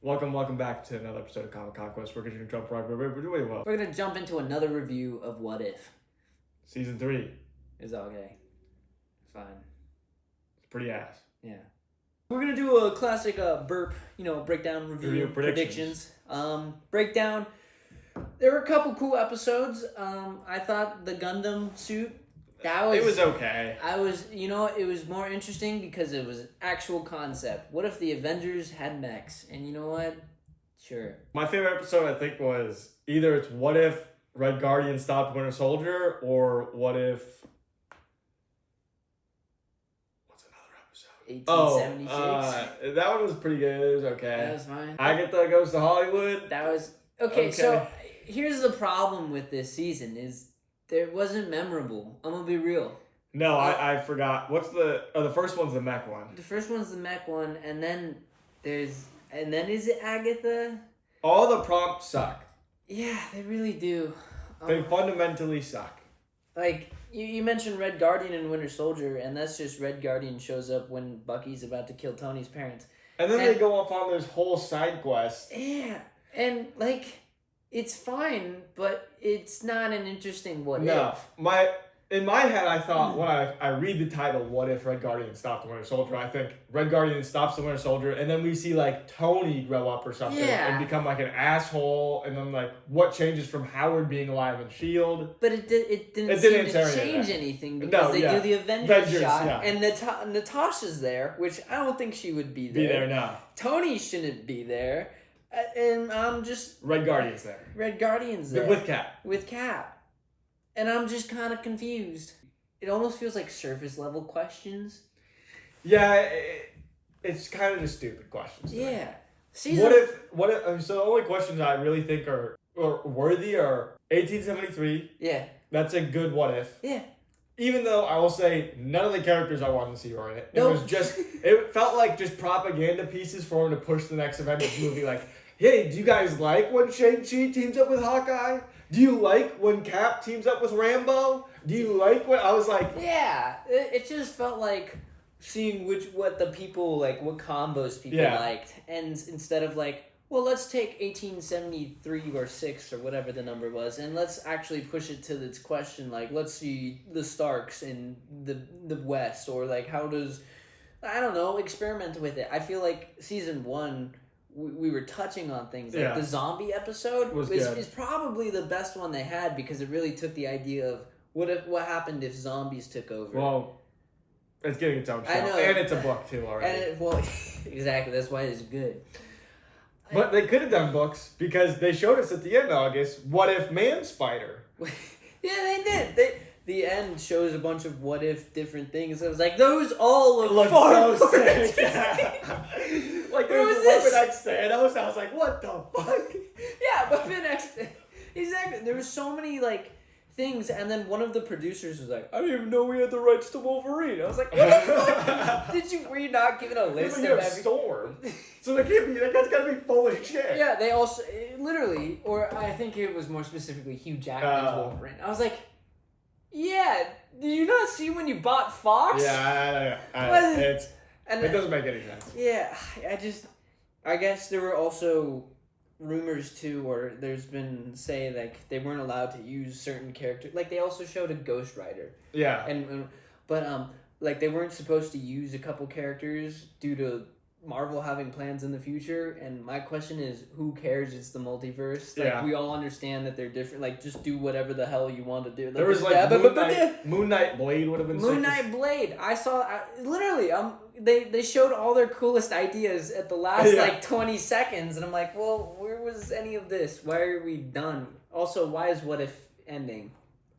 Welcome back to another episode of Comic Conquest. We're going to jump right. We're doing well. We're gonna jump into another review of What If. Season 3. Is that okay? Fine. It's pretty ass. Yeah. We're gonna do a classic breakdown review predictions. Breakdown. There were a couple cool episodes. I thought the Gundam suit. It was okay. It was more interesting because it was an actual concept. What if the Avengers had mechs? And you know what? Sure. My favorite episode, I think, was either it's What If Red Guardian stopped Winter Soldier, or What If... What's another episode? 1876. That one was pretty good. It was okay. That was fine. Agatha Goes to Hollywood. That was... Okay, so here's the problem with this season is it wasn't memorable. I'm gonna be real. No, I forgot. What's the first one's the mech one. The first one's the mech one, and then is it Agatha? All the prompts suck. Yeah, they really do. They fundamentally suck. Like, you mentioned Red Guardian and Winter Soldier, and that's just Red Guardian shows up when Bucky's about to kill Tony's parents. And then they go off on this whole side quest. Yeah, and like... It's fine, but it's not an interesting what no, if. In my head, I thought when I read the title, "What If Red Guardian Stopped the Winter Soldier?" I think Red Guardian stops the Winter Soldier, and then we see like Tony grow up or something and become like an asshole, and then like what changes from Howard being alive in Shield. But it didn't change anything because they do the Avengers shot, and Natasha's there, which I don't think she would be there. Be there now. Tony shouldn't be there. And I'm just... Red Guardian's there. Red Guardian's there. With Cap. With Cap. And I'm just kind of confused. It almost feels like surface level questions. Yeah, it's kind of just stupid questions. Yeah. What if, so the only questions I really think are worthy are 1873. Yeah. That's a good what if. Yeah. Even though I will say none of the characters I wanted to see were in it. Nope. It was just, it felt like just propaganda pieces for him to push the next Avengers movie. Like, hey, do you guys like when Shang-Chi teams up with Hawkeye? Do you like when Cap teams up with Rambo? Do you like when, I was like... Yeah, it just felt like seeing what combos people liked. And instead of like, well, let's take 1873 or 6 or whatever the number was, and let's actually push it to its question, like, let's see the Starks in the West, or like, how does, I don't know, experiment with it. I feel like season 1, we were touching on things. Like the zombie episode is probably the best one they had, because it really took the idea of what happened if zombies took over. Well, it's getting its own show. I know. And it's a book, too, already. Exactly, that's why it's good. But they could have done books, because they showed us at the end, August, what if Man Spider? Yeah, they did. The end shows a bunch of what if different things. It was like, those all look far so sick. Like, there was Weapon X Thanos. I was like, what the fuck? Yeah, Weapon X. Exactly. There was so many, like, things, and then one of the producers was like, I didn't even know we had the rights to Wolverine. I was like, what the fuck? Were you not given a list of every... Storm. So that guy's gotta be full of shit. Yeah, they also, literally, or I think it was more specifically Hugh Jackman's Wolverine. I was like, yeah, did you not see when you bought Fox? Yeah, it doesn't make any sense. Yeah, I guess there were also rumors too, or there's been like they weren't allowed to use certain characters. Like they also showed a Ghost Rider. Yeah. But like they weren't supposed to use a couple characters due to Marvel having plans in the future. And my question is, who cares? It's the multiverse. Like we all understand that they're different. Like just do whatever the hell you want to do. Like, there was like Moon Knight Blade would have been Moon Knight Blade. I saw literally they showed all their coolest ideas at the last like 20 seconds, and I'm like, well, where was any of this? Why are we done? Also, why is What If ending?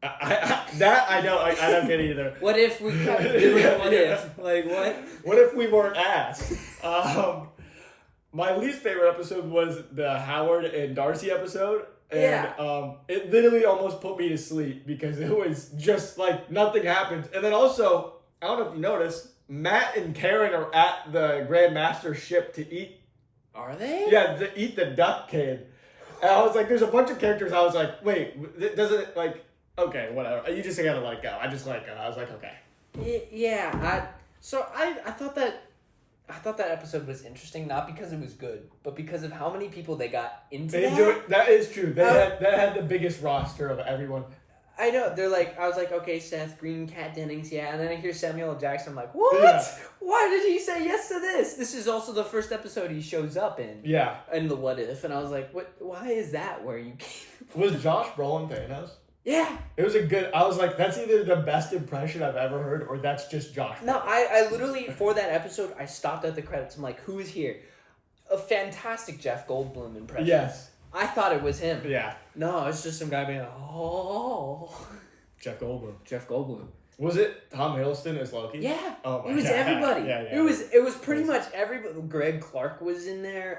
I don't get either. What if we kept doing What If? Like what? What if we weren't asked? My least favorite episode was the Howard and Darcy episode. And it literally almost put me to sleep because it was just like nothing happened. And then also, I don't know if you noticed, Matt and Karen are at the Grandmaster ship to eat. Are they? Yeah, to eat the duck kid. And I was like, there's a bunch of characters. I was like, wait, does it like, okay, whatever. You just gotta let go. I just let go. I was like, okay. Yeah. I thought that I thought that episode was interesting, not because it was good, but because of how many people they got into that. That is true. That had the biggest roster of everyone. I know. I was like, okay, Seth Green, Kat Dennings, yeah. And then I hear Samuel L. Jackson, I'm like, what? Yeah. Why did he say yes to this? This is also the first episode he shows up in. Yeah. In the What If. And I was like, what? Why is that where you came from? Was Josh Brolin Thanos? Yeah. It was I was like, that's either the best impression I've ever heard or that's just Josh. No, I literally, for that episode, I stopped at the credits. I'm like, who's here? A fantastic Jeff Goldblum impression. Yes. I thought it was him. Yeah. No, it's just some guy being like, oh. Jeff Goldblum. Jeff Goldblum. Was it Tom Hiddleston as Loki? Yeah. Oh my It was God. everybody. Yeah. It was pretty much everybody. Greg Clark was in there.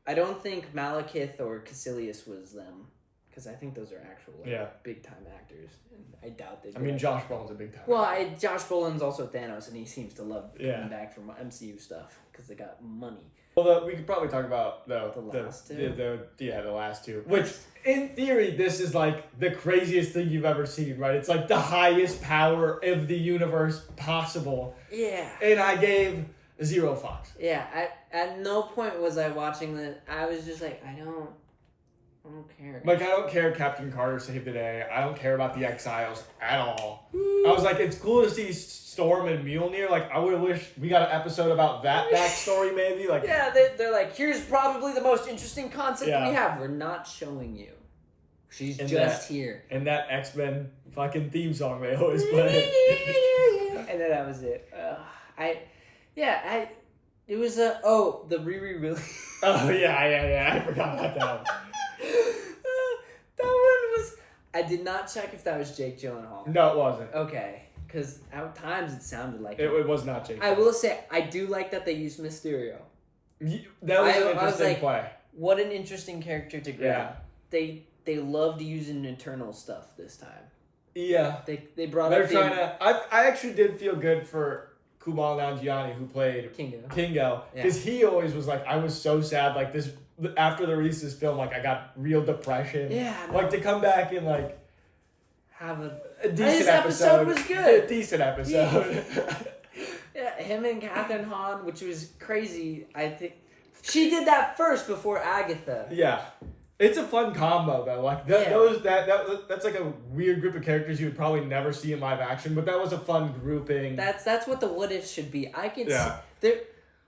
I don't think Malekith or Caecilius was them. Because I think those are actual big time actors. And I doubt they. I mean, Josh Brolin's a big time. Well, Josh Brolin's also Thanos, and he seems to love coming back from MCU stuff because they got money. Well, we could probably talk about the last two. The last two. Which, in theory, this is like the craziest thing you've ever seen, right? It's like the highest power of the universe possible. Yeah. And I gave 0 fucks. Yeah. At no point was I watching this. I was just like, I don't care. Like, I don't care Captain Carter saved the day. I don't care about the Exiles at all. I was like, it's cool to see Storm and Mjolnir. Like, I would wish we got an episode about that backstory, maybe. Like, yeah, they're like, here's probably the most interesting concept we have. We're not showing you. She's just here. And that X-Men fucking theme song they always play. And then that was it. It was the Riri really. Oh, yeah. I forgot about that one. That one was. I did not check if that was Jake Gyllenhaal. No, it wasn't. Okay, because at times it sounded like it was not Jake. I will say I do like that they used Mysterio. That was an interesting play. What an interesting character to grab. Yeah. They loved using Eternal stuff this time. Yeah. They brought They're up. Trying to. I actually did feel good for Kumail Nanjiani, who played Kingo, because he always was like, I was so sad, like this. After the release of this film, like, I got real depression. Yeah. Like, to come back and, like, have a decent this episode. Was good. A decent episode. Yeah, him and Catherine Hahn, which was crazy. I think she did that first before Agatha. Yeah. It's a fun combo, though. Like, that's like a weird group of characters you would probably never see in live action, but that was a fun grouping. That's what the What If should be. I can see...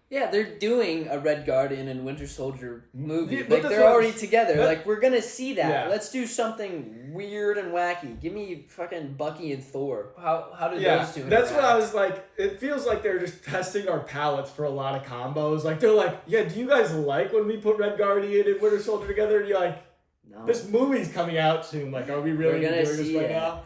They're doing a Red Guardian and Winter Soldier movie. Yeah, like, they're already together. Like, we're gonna see that. Yeah. Let's do something weird and wacky. Give me fucking Bucky and Thor. How do those two interact? That's what I was like. It feels like they're just testing our palates for a lot of combos. Like, they're like, yeah, do you guys like when we put Red Guardian and Winter Soldier together? And you're like, no. This movie's coming out soon. Like, are we really doing this right now?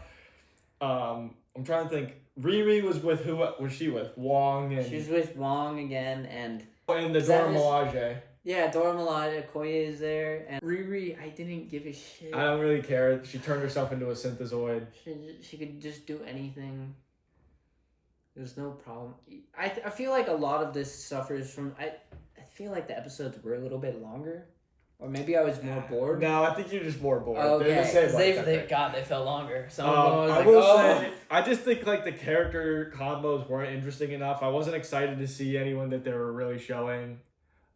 I'm trying to think. Riri was with who? Was she with? Wong and... She's with Wong again and the Dora Milaje. Yeah, Dora Milaje. Okoye is there. And Riri, I didn't give a shit. I don't really care. She turned herself into a synthezoid. She could just do anything. There's no problem. I feel like a lot of this suffers from... I feel like the episodes were a little bit longer. Or maybe I was more bored. No, I think you're just more bored. Okay, because they felt longer. I will say, I just think like the character combos weren't interesting enough. I wasn't excited to see anyone that they were really showing.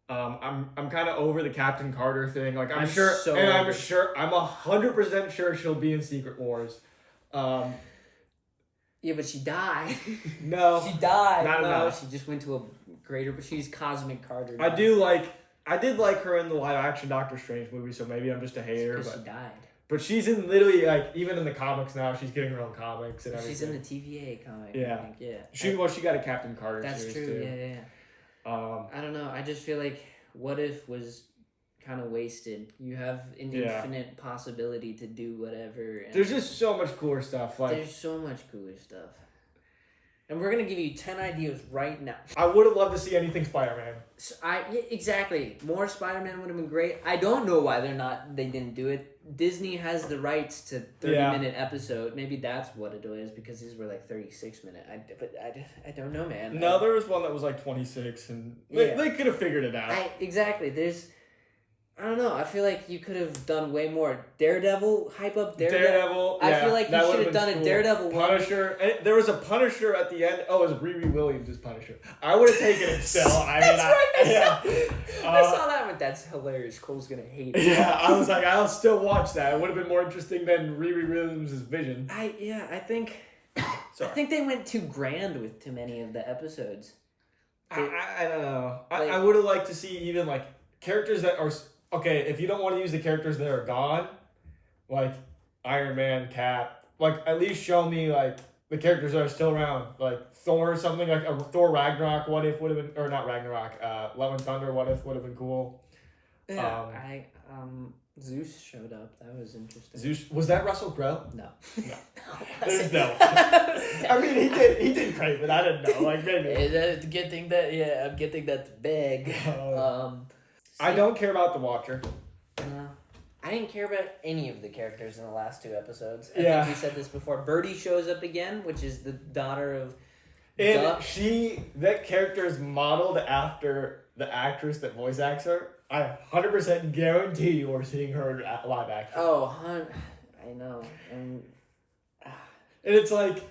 I'm kind of over the Captain Carter thing. Like I'm 100% sure she'll be in Secret Wars. Yeah, but she died. No, she died. Not enough. She just went to a greater. But she's Cosmic Carter. Now. I did like her in the live action Doctor Strange movie, so maybe I'm just a hater. Because she died. But she's in literally, like, even in the comics now, she's getting her own comics and everything. She's in the TVA comic. Yeah. I think, yeah. She got a Captain Carter series, true, too. yeah. I don't know. I just feel like What If was kind of wasted. You have an infinite possibility to do whatever. And there's just so much cooler stuff. Like, there's so much cooler stuff. And we're going to give you 10 ideas right now. I would have loved to see anything Spider-Man. So exactly. More Spider-Man would have been great. I don't know why they didn't do it. Disney has the rights to 30-minute episode. Maybe that's what it is, because these were like 36-minute. I don't know, man. No, there was one that was like 26, and they could have figured it out. Exactly. I don't know. I feel like you could have done way more. Daredevil, hype up Daredevil. Daredevil. I feel like you should have done a Daredevil one. Punisher. And there was a Punisher at the end. Oh, it was Riri Williams as Punisher. I would have taken it still. I saw that one. That's hilarious. Cole's gonna hate it. Yeah, I was like, I'll still watch that. It would have been more interesting than Riri Williams' Vision. I think they went too grand with too many of the episodes. I don't know. I would have liked to see even like characters that are okay. If you don't want to use the characters that are gone, like Iron Man, Cap, like at least show me like the characters that are still around, like Thor or something, like a Thor Ragnarok. What if would have been, or not Ragnarok? Love and Thunder. What if would have been cool. Yeah, Zeus showed up. That was interesting. Zeus, was that Russell Crowe? No. There's no. I mean, he did great, but I didn't know. Like maybe. It's a good thing that I'm getting that big. I don't care about the Watcher. I didn't care about any of the characters in the last 2 episodes. I think we said this before. Birdie shows up again, which is the daughter of and Duck. That character is modeled after the actress that voice acts her. I 100% guarantee you are seeing her in live action. Oh, I know. And it's like,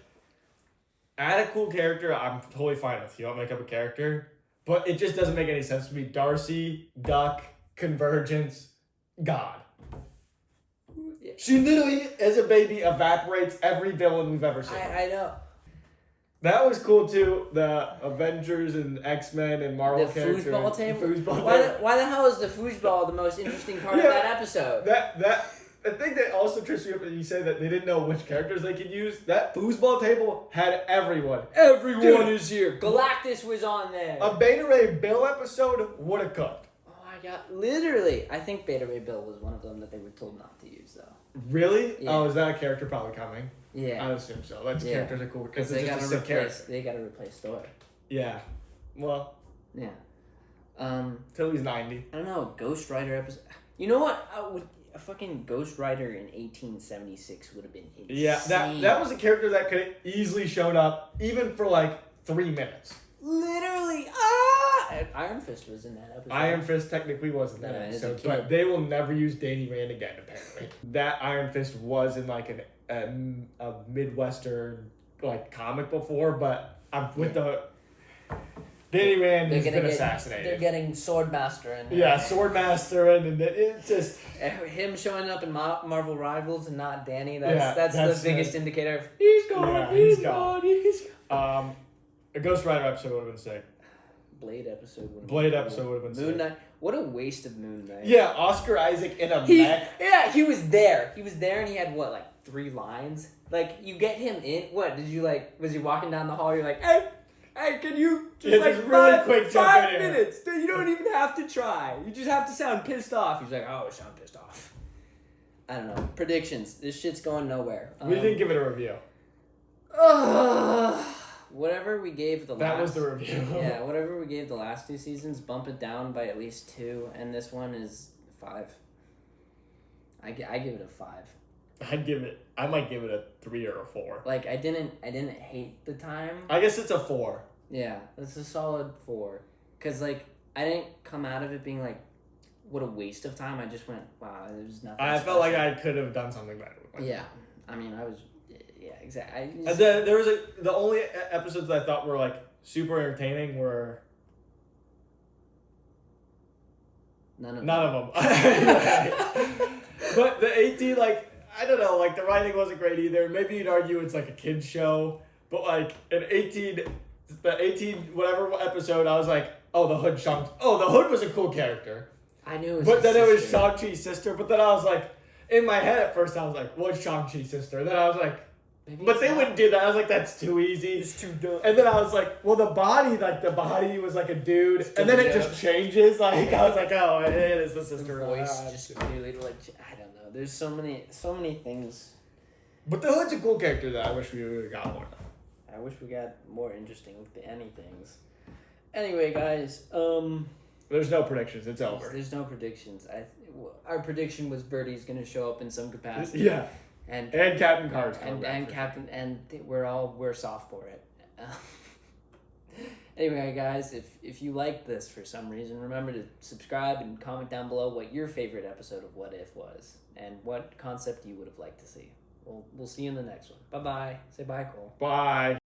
add a cool character, I'm totally fine with. You don't make up a character. But it just doesn't make any sense to me. Darcy, Duck, Convergence, God. Yeah. She literally, as a baby, evaporates every villain we've ever seen. I know. That was cool too. The Avengers and X-Men and Marvel characters. The foosball table? Why the hell is the foosball the most interesting part of that episode? The thing that also trips me up when you say that they didn't know which characters they could use, that foosball table had everyone. Everyone is here. Galactus was on there. A Beta Ray Bill episode would have cooked. Oh my god. Literally. I think Beta Ray Bill was one of them that they were told not to use though. Really? Yeah. Oh, is that a character probably coming? Yeah. I assume so. That's characters are cool because they it's just a character. They gotta replace Thor. Yeah. Well. Yeah. Till he's 90. I don't know, a Ghost Rider episode. You know what? A fucking Ghost Rider in 1876 would have been insane. Yeah, that was a character that could have easily shown up even for like 3 minutes. Literally, and Iron Fist was in that episode. Iron Fist technically was in that episode, but they will never use Danny Rand again, apparently. That Iron Fist was in like a Midwestern like comic before, but the Danny Rand has been assassinated. They're getting Swordmaster in there. Yeah, Swordmaster and it's just him showing up in Marvel Rivals and not Danny. That's the biggest indicator of he's gone. A Ghost Rider episode would have been sick. Blade episode would have been sick. Moon Knight. What a waste of Moon Knight. Yeah, Oscar Isaac in a mech. Yeah, he was there. He was there and he had what, like 3 lines? Like, you get him in. What, did you like, was he walking down the hall? You're like, hey, can you just really quick five minutes? You don't even have to try. You just have to sound pissed off. He's like, oh, I sound pissed off. I don't know. Predictions. This shit's going nowhere. We didn't give it a review. Whatever we gave the last... That was the review. Yeah, whatever we gave the last 2 seasons, bump it down by at least 2, and this one is 5. I give it a 5. I might give it a 3 or a 4. Like, I didn't hate the time. I guess it's a 4. Yeah, it's a solid 4. Because, like, I didn't come out of it being like, what a waste of time. I just went, wow, there's nothing I felt like I could have done something better with it. Yeah. I mean, I was... Yeah, exactly. There was the only episodes that I thought were, like, super entertaining were... None of them. But the 18, like... I don't know, like, the writing wasn't great either. Maybe you'd argue it's like a kid's show. But, like, the 18 whatever episode, I was like, oh, the Hood was a cool character. I knew it was But then it was Shang-Chi's sister. But then I was like, in my head at first, I was like, what's Shang-Chi's sister? And then I was like, but they wouldn't do that. I was like, that's too easy. It's too dumb. And then I was like, well, the body was like a dude. And then it just changes. Like, I was like, oh, it is the sister. The voice just really, like, I don't know. There's so many things. But the Hood's a cool character that I wish we would have got more. I wish we got more interesting with the anythings. Anyway, guys, there's no predictions. It's over. There's no predictions. Our prediction was Birdie's going to show up in some capacity. Yeah. And Captain Carter's coming back. And Captain, and we're soft for it. Anyway, guys, if you like this for some reason, remember to subscribe and comment down below what your favorite episode of What If was and what concept you would have liked to see. We'll see you in the next one. Bye-bye. Say bye, Cole. Bye.